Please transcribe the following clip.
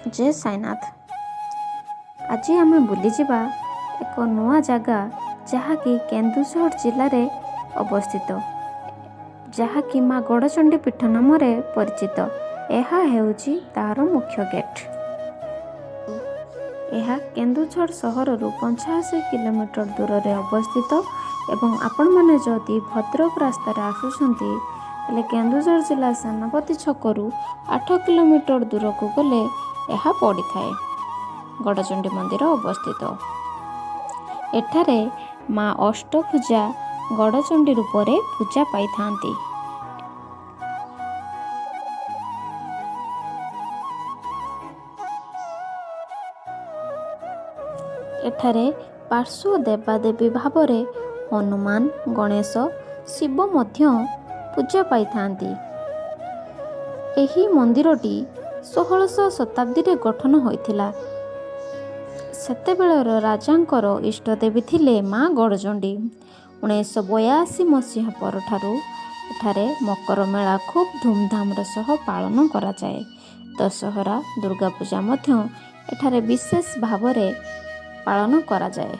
जय साईनाथ। आज आम बुलीजा एक नुआ जगह जहाँकि केन्दुझर जिले में अवस्थित, जहाँकि माँ गड़चंडी पीठ नाम परिचित। यह हेउची तार मुख्य गेट। यह केन्दुझर सहर 85 किलोमीटर दूर में अवस्थित एवं आपण मैंने जदि भद्रक रास्तार आसुंच केन्दुझर जिला सेनापति छकरू 8 किलोमीटर दूर को गले यह पड़ी थाए। गड़चंडी मंदिर अवस्थित। एठारे माँ अष्टभुजा गड़चंडी रूप में पूजा पाई थांती। एठारे पार्श्व देवादेवी भाव में हनुमान, गणेश, शिव मध्य पूजा पाई थांती। एही मंदिरटी 1600 शताब्दी रे गठन होइथिला। सेतेबेलर राजांकर इष्टदेवी थिले माँ गड़चंडी। 1982 मसीहा परठारु एठारे मकर मेला खूब धूमधाम सह पालन करा जाए। दशहरा, दुर्गा पूजा मध्य एठारे विशेष भाव में पालन करा जाए।